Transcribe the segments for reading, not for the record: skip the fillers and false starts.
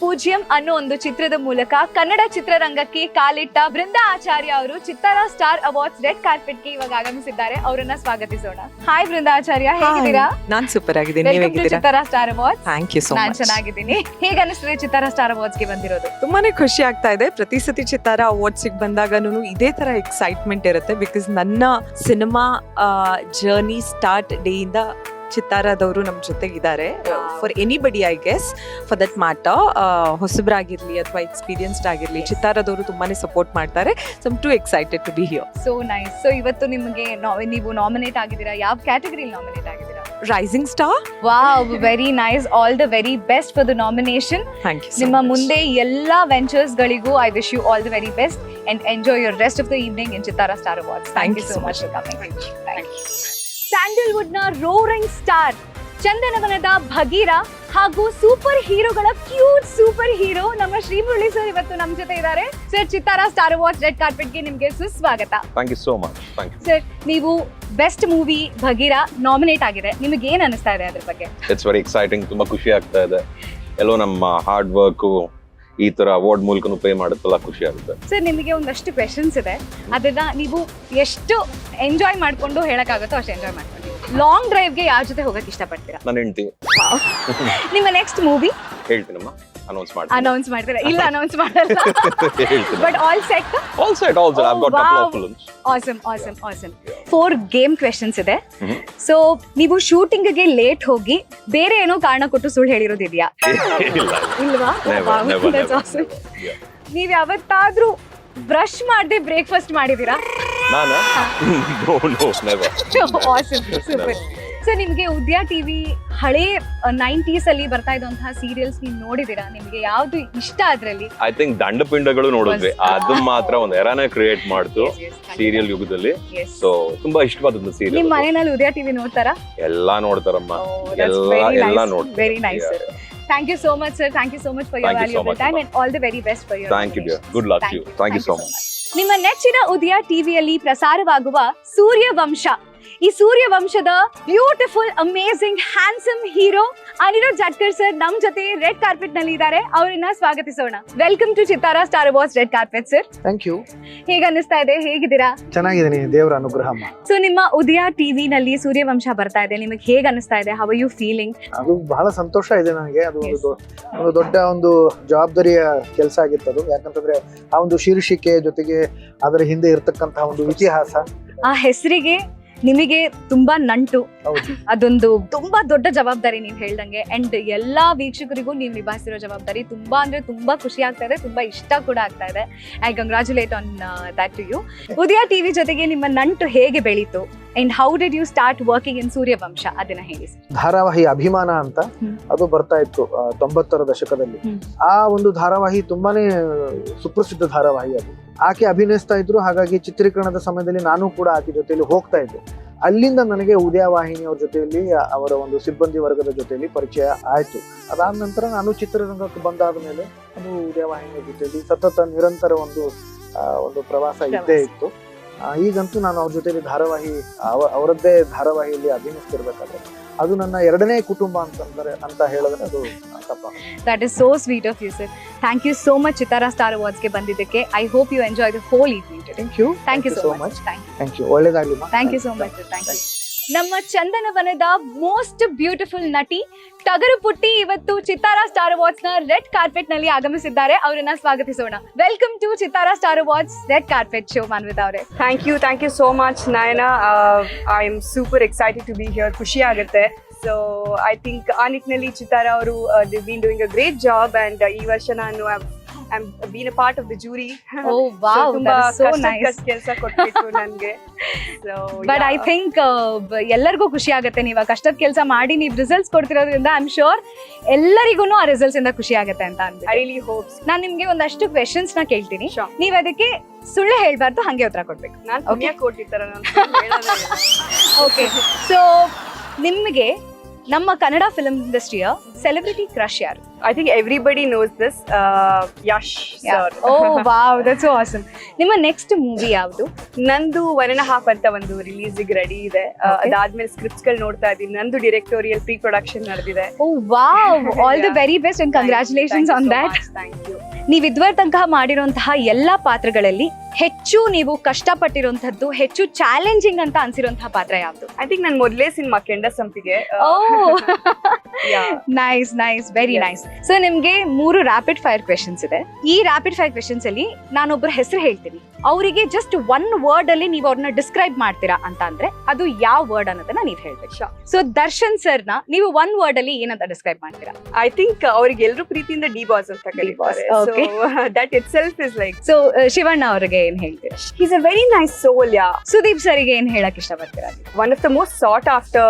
ಪೂಜ್ಯಂ ಅನ್ನೋ ಒಂದು ಚಿತ್ರದ ಮೂಲಕ ಕನ್ನಡ ಚಿತ್ರರಂಗಕ್ಕೆ ಕಾಲಿಟ್ಟ ಬೃಂದಾ ಆಚಾರ್ಯ ಅವರು ಚಿತ್ತಾರ ಸ್ಟಾರ್ ಅವಾರ್ಡ್ಸ್ ರೆಡ್ ಕಾರ್ಪೆಟ್ ಗೆ ಇವಾಗ ಆಗಮಿಸಿದ್ದಾರೆ. ಅವರನ್ನ ಸ್ವಾಗತಿಸೋಣ. ಹಾಯ್ ಬೃಂದಾ ಆಚಾರ್ಯ, ಹೇಗಿದ್ದೀರಾ? ನಾನ್ ಸೂಪರ್ ಆಗಿದ್ದೀನಿ. ನೀವು ಹೇಗಿದ್ದೀರಾ? Chittara star awards. Thank you so much. ನಾನ್ ಚೆನ್ನಾಗಿದ್ದೀನಿ. ಹೇಗೆ ಅನಿಸ್ತಿದೆ ಚಿತ್ತಾರ ಸ್ಟಾರ್ ಅವಾರ್ಡ್ಸ್ ಗೆ ಬಂದಿರೋದು? ತುಂಬಾನೇ ಖುಷಿ ಆಗ್ತಾ ಇದೆ. ಪ್ರತಿ ಸತಿ ಚಿತ್ತಾರ ಅವಾರ್ಡ್ಸ್ ಬಂದಾಗನೂ ಇದೇ ತರ ಎಕ್ಸೈಟ್ಮೆಂಟ್ ಇರುತ್ತೆ. ಬಿಕಾಸ್ ನನ್ನ ಸಿನಿಮಾ ಜರ್ನಿ ಸ್ಟಾರ್ಟ್ ಡೇ ಇಂದ ಚಿತ್ತಾರದವರು ನಮ್ಮ ಜೊತೆಗಿದ್ದಾರೆ. For anybody I guess for that matter, ಹೊಸಬ್ರಾಗಿರ್ಲಿ ಅಥವಾ ಎಕ್ಸ್ಪೀರಿಯನ್ಸ್ಡ್ ಆಗಿರ್ಲಿ, ಚಿತ್ತಾರದವರು ತುಂಬಾನೇ ಸಪೋರ್ಟ್ ಮಾಡ್ತಾರೆ. So I'm to excited to be here. So nice. So ಇವತ್ತು ನಿಮಗೆ ನೀವು ನಾಮಿನೇಟ್ ಆಗಿದ್ದೀರಾ. ಯಾವ ಕ್ಯಾಟಗರಿಲಿ ನಾಮಿನೇಟ್ ಆಗಿದ್ದೀರಾ? Rising star. Wow, very nice. All the very best for the nomination. Thank you. ನಿಮ್ಮ ಮುಂದೆ ಎಲ್ಲಾ ವೆಂಚರ್ಸ್ ಗಳಿಗೂ I wish you all the very best and enjoy your rest of the evening in Chittara star awards. Thank you so much for coming. Sandalwood ನ roaring star, ಚಂದನವನದ ಭಗೀರ ಹಾಗೂ super ಹೀರೋಗಳ cute super hero ನಮ್ಮ Srimurali sir ಇವತ್ತು ನಮ್ಮ ಜೊತೆ ಇದ್ದಾರೆ. Sir, ಚಿತ್ತಾರ ಸ್ಟಾರ್ ಅವಾರ್ಡ್ಸ್ ರೆಡ್ ಕಾರ್ಪೆಟ್ ಗೆ ನಿಮ್ಗೆ ಸುಸ್ವಾಗತ. Thank you so much. Thank you sir, ನೀವು ಬೆಸ್ಟ್ ಮೂವಿ ಭಗೀರ ನಾಮಿನೇಟ್ ಆಗಿದೆ. ನಿಮಗೆ ಏನ್ ಅನಿಸ್ತಾ ಇದೆ ಅದ್ರ ಬಗ್ಗೆ? It's very exciting. ತುಂಬಾ ಖುಷಿ ಆಗ್ತಾ ಇದೆ. ಎಲ್ಲೋ ನಮ್ಮ ಹಾರ್ಡ್ ವರ್ಕ್ ಈ ತರ ಅವಾರ್ಡ್ ಮೂಲಕನೂ ಪೇ ಮಾಡುತ್ತಲ್ಲ, ಖುಷಿ ಆಗುತ್ತೆ. ಸರ್, ನಿಮಗೆ ಒಂದಷ್ಟು ಕ್ವೆಶನ್ಸ್ ಇದೆ. ಅದನ್ನ ನೀವು ಎಷ್ಟು ಎಂಜಾಯ್ ಮಾಡ್ಕೊಂಡು ಹೇಳಕ್ಕಾಗುತ್ತೋ ಅಷ್ಟು ಎಂಜಾಯ್ ಮಾಡ್ಕೊಂಡು. ಲಾಂಗ್ ಡ್ರೈವ್ಗೆ ಯಾರ ಜೊತೆ ಹೋಗಕ್ಕೆ ಇಷ್ಟಪಡ್ತೀರಾ? ನನ್ನ ಹೆಂಡತಿ. ನಿಮ್ಮ ನೆಕ್ಸ್ಟ್ ಮೂವಿ ಹೇಳ್ತೀನಮ್ಮ, ಅನೌನ್ಸ್ ಮಾಡಿ. ಅನೌನ್ಸ್ ಮಾಡ್ತೀರಾ? ಇಲ್ಲ, ಅನೌನ್ಸ್ ಮಾಡಲ್ಲ. But all set. All set. I've got couple of films. Awesome. 4 game questions ಇದೆ. ಸೊ ನೀವು ಶೂಟಿಂಗ್ ಗೆ ಲೇಟ್ ಹೋಗಿ ಬೇರೆ ಏನೋ ಕಾರಣ ಕೊಟ್ಟು ಸುಳ್ಳು ಹೇಳಿರೋದಿದೆಯಾ? ಇಲ್ವಾ? ನೀವ್ ಯಾವತ್ತಾದ್ರೂ ಬ್ರಷ್ ಮಾಡದೆ ಬ್ರೇಕ್ಫಾಸ್ಟ್ ಮಾಡಿದೀರಾ? ನಾನು ಸೂಪರ್. ಸೊ ನಿಮ್ಗೆ ಉದ್ಯಾ ಟಿವಿ ಹಳೇ 90s ಅಲ್ಲಿ ಬರ್ತಾ ಇದ್ದಂತಹ ಸೀರಿಯಲ್ಸ್ ನೀವು ನೋಡಿದೀರಾ? ನಿಮ್ಗೆ ಯಾವ್ದು ಇಷ್ಟ ಅದ್ರಲ್ಲಿ? ಐ ಥಿಂಕ್ ದಂಡಪಿಂಡಗಳು ನೋಡಿದ್ವಿ. ಅದು ಮಾತ್ರ ಒಂದು ಎರಾನೇ ಕ್ರಿಯೇಟ್ ಮಾಡ್ತು ಸೀರಿಯಲ್ ಯುಗದಲ್ಲಿ. ಸೊ ತುಂಬಾ ಇಷ್ಟವಾದ ಸೀರಿಯಲ್. ನಿಮ್ ಮನೆಯಲ್ಲಿ ಉದ್ಯಾ ಟಿವಿ ನೋಡ್ತಾರಾ? ಎಲ್ಲಾ ನೋಡ್ತಾರಮ್ಮ. ಎಲ್ಲ ನೋಡ್ತಾರೆ. Very nice sir. Thank you so much, sir. Thank you so much for your valuable time and all the very best for your. Thank you, dear. Good luck to you. Thank you so much. ನಿಮ್ಮ ನೆಚ್ಚಿನ ಉದಯ ಟಿವಿಯಲ್ಲಿ ಪ್ರಸಾರವಾಗುವ ಸೂರ್ಯವಂಶ, ಈ ಸೂರ್ಯವಂಶದ beautiful amazing handsome hero Aniruddh Jatkar sir ನಮ್ ಜೊತೆ red carpet ನಲ್ಲಿ ಇದ್ದಾರೆ. ಅವರನ್ನ ಸ್ವಾಗತಿಸೋಣ. Welcome to Chittara star awards red carpet sir. Thank you. ಹೇಗೆ ಅನಿಸ್ತಾ ಇದೆ? ಹೇಗಿದ್ದೀರಾ? ಚೆನ್ನಾಗಿದ್ದೀನಿ, ದೇವರ ಅನುಗ್ರಹ. ಸೊ ನಿಮ್ಮ ಉದಯ ಟಿವಿ ನಲ್ಲಿ ಸೂರ್ಯವಂಶ ಬರ್ತಾ ಇದೆ. ನಿಮಗೆ ಹೇಗೆ ಅನಿಸ್ತಾ ಇದೆ? How are you feeling? ಅದು ಬಹಳ ಸಂತೋಷ ಇದೆ ನನಗೆ. ಅದು ಒಂದು ದೊಡ್ಡ ಒಂದು ಜವಾಬ್ದಾರಿಯ ಕೆಲಸ ಆಗಿತ್ತು ಅದು. ಯಾಕಂತಂದ್ರೆ ಆ ಒಂದು ಶೀರ್ಷಿಕೆ ಜೊತೆಗೆ ಅದರ ಹಿಂದೆ ಇರತಕ್ಕಂತಹ ಒಂದು ಇತಿಹಾಸ, ಆ ಹೆಸರಿಗೆ ನಿಮಗೆ ತುಂಬಾ ನಂಟು. ಅದೊಂದು ತುಂಬಾ ದೊಡ್ಡ ಜವಾಬ್ದಾರಿ ನೀವು ಹೇಳ್ದಂಗೆ. ಅಂಡ್ ಎಲ್ಲಾ ವೀಕ್ಷಕರಿಗೂ ನೀವು ನಿಭಾಯಿಸಿರೋ ಜವಾಬ್ದಾರಿ ತುಂಬಾ ಅಂದ್ರೆ ತುಂಬಾ ಖುಷಿ ಆಗ್ತಾ ಇದೆ, ತುಂಬಾ ಇಷ್ಟ ಕೂಡ ಆಗ್ತಾ ಇದೆ. I congratulate on that to you. Udaya TV ಜೊತೆಗೆ ನಿಮ್ಮ ನಂಟು ಹೇಗೆ ಬೆಳೀತು and how did you start working in Suryavamsha, ಅದನ್ನ ಹೇಳಿ. ಧಾರಾವಾಹಿ ಅಭಿಮಾನ ಅಂತ ಅದು ಬರ್ತಾ ಇತ್ತು 90ರ ದಶಕದಲ್ಲಿ. ಆ ಒಂದು ಧಾರಾವಾಹಿ ತುಂಬಾನೇ ಸುಪ್ರಸಿದ್ಧ ಧಾರಾವಾಹಿ ಅದು. ಆಕೆ ಅಭಿನಯಿಸ್ತಾ ಇದ್ರು, ಹಾಗಾಗಿ ಚಿತ್ರೀಕರಣದ ಸಮಯದಲ್ಲಿ ನಾನು ಕೂಡ ಆಕೆ ಜೊತೆಯಲ್ಲಿ ಹೋಗ್ತಾ ಇದ್ದೆ. ಅಲ್ಲಿಂದ ನನಗೆ ಉದಯ ವಾಹಿನಿ ಅವ್ರ ಜೊತೆಯಲ್ಲಿ, ಅವರ ಒಂದು ಸಿಬ್ಬಂದಿ ವರ್ಗದ ಜೊತೆಯಲ್ಲಿ ಪರಿಚಯ ಆಯ್ತು. ಅದಾದ ನಂತರ ನಾನು ಚಿತ್ರರಂಗಕ್ಕೆ ಬಂದಾದ ಮೇಲೆ ಅದು ಉದಯ ವಾಹಿನಿಯ ಜೊತೆಯಲ್ಲಿ ಸತತ ನಿರಂತರ ಒಂದು ಪ್ರವಾಸ ಇದ್ದೇ ಇತ್ತು. ಈಗಂತೂ ನಾನು ಅವ್ರ ಜೊತೆಯಲ್ಲಿ ಧಾರಾವಾಹಿ ಅವರದ್ದೇ ಧಾರಾವಾಹಿಯಲ್ಲಿ ಅಭಿನಯಿಸ್ತಿರ್ಬೇಕಾದ್ರೆ ಅದು ನನ್ನ ಎರಡನೇ ಕುಟುಂಬ ಅಂತ ಹೇಳಿದ್ರೆ ಅದು ತಪ್ಪ. That is so sweet of you sir. Thank you so much Chittara star awards ಗೆ ಬಂದಿದ್ದಕ್ಕೆ. I hope you enjoy the whole evening. Thank you so much. Thank you. ಒಳ್ಳೇದಾಗ್ಲಿ. Thank you so much sir. Thank you. ನಮ್ಮ ಚಂದನವನದ most beautiful ನಟಿ ಟಗರು ಪುಟ್ಟಿ ಇವತ್ತು Chittara star awards ನ red carpet ನಲ್ಲಿ ಆಗಮಿಸಿದ್ದಾರೆ. ಅವರನ್ನ ಸ್ವಾಗತಿಸೋಣ. Welcome to Chittara star awards red carpet show. Manvitha ಅವರೇ, thank you so much Nayana. I am super excited to be here. ಖುಷಿ ಆಗುತ್ತೆ. ಸೊ ಐ ಥಿಂಕ್ ಆ ನಿಟ್ಟಿನಲ್ಲಿ ಚಿತ್ತಾರ ಅವರು they been doing a great job. And ಈ ವರ್ಷ ನಾನು I'm been a part of the jury. Oh wow, that is so nice. ಕೆಲಸ ಕೊಟ್ಟಿತ್ತು ನನಗೆ. So but I think ಎಲ್ಲರಿಗೂ ಖುಷಿ ಆಗುತ್ತೆ. ನೀವು ಕಷ್ಟದ ಕೆಲಸ ಮಾಡಿ ನೀವು ರಿಸಲ್ಟ್ಸ್ ಕೊಡ್ತಿರೋದ್ರಿಂದ ಐ ಆಮ್ ಶೋರ್ ಎಲ್ಲರಿಗೂ ಆ ರಿಸಲ್ಟ್ಸ್ ಇಂದ ಖುಷಿ ಆಗುತ್ತೆ ಅಂತ ಅನ್ಸುತ್ತೆ. I really hope. ನಾನು ನಿಮ್ಗೆ ಒಂದಷ್ಟು ಕ್ವೆಶನ್ಸ್ ನ ಕೇಳ್ತೀನಿ. ನೀವು ಅದಕ್ಕೆ ಸುಳ್ಳು ಹೇಳ್ಬಾರ್ದು, ಹಂಗೆ ಉತ್ತರ ಕೊಡ್ಬೇಕು. ನಾನು ಪುಣ್ಯ ಕೊಟ್ಟಿರ್ತಾರ ನಾನು ಹೇಳೋದೇ. ಓಕೆ. ಸೊ ನಿಮಗೆ ನಮ್ಮ ಕನ್ನಡ ಫಿಲ್ಮ್ ಇಂಡಸ್ಟ್ರಿಯ ಸೆಲೆಬ್ರಿಟಿ ಕ್ರಶ್ ಯಾರು? I think everybody knows this. Yash sir. Oh wow, that's so awesome. ನಿಮ್ಮ ನೆಕ್ಸ್ಟ್ ಮೂವಿ ಯಾವುದು? ನಂದು 1.5 ಅಂತ ಒಂದು ರಿಲೀಸಿಗೆ ರೆಡಿ ಇದೆ. ಅದಾದ್ಮೇಲೆ ಸ್ಕ್ರಿಪ್ಟ್ಸ್ ಗಳು ನೋಡ್ತಾ ಇದ್ದೀನಿ. ನಂದು ಡಿರೆಕ್ಟೋರಿಯಲ್ ಪ್ರೀ ಪ್ರೊಡಕ್ಷನ್ ನಡೆದಿದೆ. Oh wow, all the very best and congratulations on that. Thank you. ನೀವು ಇದುವರೆ ತನಕ ಮಾಡಿರುವಂತಹ ಎಲ್ಲಾ ಪಾತ್ರಗಳಲ್ಲಿ ಹೆಚ್ಚು ನೀವು ಕಷ್ಟಪಟ್ಟಿರುವಂತದ್ದು, ಹೆಚ್ಚು ಚಾಲೆಂಜಿಂಗ್ ಅಂತ ಅನ್ಸಿರುವಂತಹ ಪಾತ್ರ ಯಾವುದು? ಐ ಥಿಂಕ್ ನನ್ನ ಮೊದಲೇ ಸಿನಿಮಾ ಕೆಂಡ ಸಂಪಿಗೆ. ಓ Yeah. Nice nice, very Yes. Nice. So ನಿಮ್ಗೆ 3 ರ್ಯಾಪಿಡ್ ಫೈರ್ ಕ್ವೆಶನ್ಸ್ ಇದೆ. ಈ ರ್ಯಾಪಿಡ್ ಫೈರ್ ಕ್ವೆಶನ್ಸ್ ಅಲ್ಲಿ ನಾನೊಬ್ಬರ ಹೆಸರು ಹೇಳ್ತೀನಿ, ಅವರಿಗೆ ಜಸ್ಟ್ 1 ವರ್ಡ್ ಅಲ್ಲಿ ನೀವು ಅವ್ರನ್ನ ಡಿಸ್ಕ್ರೈಬ್ ಮಾಡ್ತೀರಾ ಅಂತ ಅಂದ್ರೆ ಅದು ಯಾವ ವರ್ಡ್ ಅನ್ನೋದನ್ನ ನೀವು ಹೇಳ್ಬೇಕು. Sure. ಸೊ ದರ್ಶನ್ ಸರ್ ನ ನೀವು 1 ವರ್ಡ್ ಅಲ್ಲಿ ಏನಂತ ಡಿಸ್ಕ್ರೈಬ್ ಮಾಡ್ತೀರಾ? ಐ ಥಿಂಕ್ ಅವ್ರಿಗೆ ಎಲ್ಲರೂ ಪ್ರೀತಿಯಿಂದ ಡಿ ಬಾಸ್ ಅಂತ ಕರೀತಾರೆ. Okay. That it self is like. So Shivanna ಅವ್ರಿಗೆ ಏನ್ ಹೇಳ್ತೀರಾ? He's a very nice soul, yeah. Sudeep ಸರಿಗೆ ಏನ್ ಹೇಳಕ್ ಇಷ್ಟಪಡ್ತೀರಾ? One of the most sought after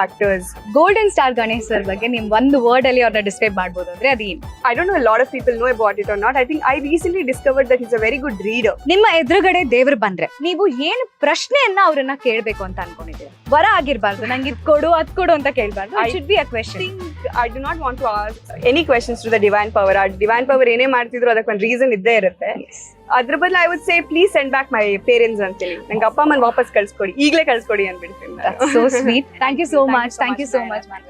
actors. Golden star Ganesh sir ಬಗ್ಗೆ ನಿಮ್ 1 ವರ್ಡ್ ಅಲ್ಲಿ ಅವ್ರನ್ನ ಡಿಸ್ಕ್ರೈಬ್ ಮಾಡ್ಬೋದು ಅಂದ್ರೆ ಅದೇನು? I don't know a lot of people know about it or not. I think I recently discovered that he's a very good reader. ನಿಮ್ಮ ಎದುರುಗಡೆ ದೇವ್ರು ಬಂದ್ರೆ ನೀವು ಏನು ಪ್ರಶ್ನೆಯನ್ನ ಅವ್ರನ್ನ ಕೇಳ್ಬೇಕು ಅಂತ ಅನ್ಕೊಂಡಿದ್ದೀರಾ? ವರ ಆಗಿರ್ಬಾರ್ದು, ನಂಗೆ ಇದ್ ಕೊಡು ಅದ್ ಕೊಡು ಅಂತ ಕೇಳ್ಬಾರ್ದು. It should be a I question. think I do not want to ask any questions to the divine power. ಆ divine power ಏನೇ ಮಾಡ್ತಿದ್ರು ಅದಕ್ಕೆ ಒಂದು ರೀಸನ್ ಇದ್ದೇ ಇರುತ್ತೆ. ಅದ್ರ ಬದಲು I would say please send back my parents ಅಂತೇಳಿ, ನಂಗೆ ಅಪ್ಪ ಅಮ್ಮನ ವಾಪಸ್ ಕಳ್ಸ್ಕೊಡಿ, ಈಗಲೇ ಕಳ್ಸ್ಕೊಡಿ ಅಂದ್ಬಿಡ್ತೀನಿ. That's so sweet. Thank you so much. Thank you so much, man.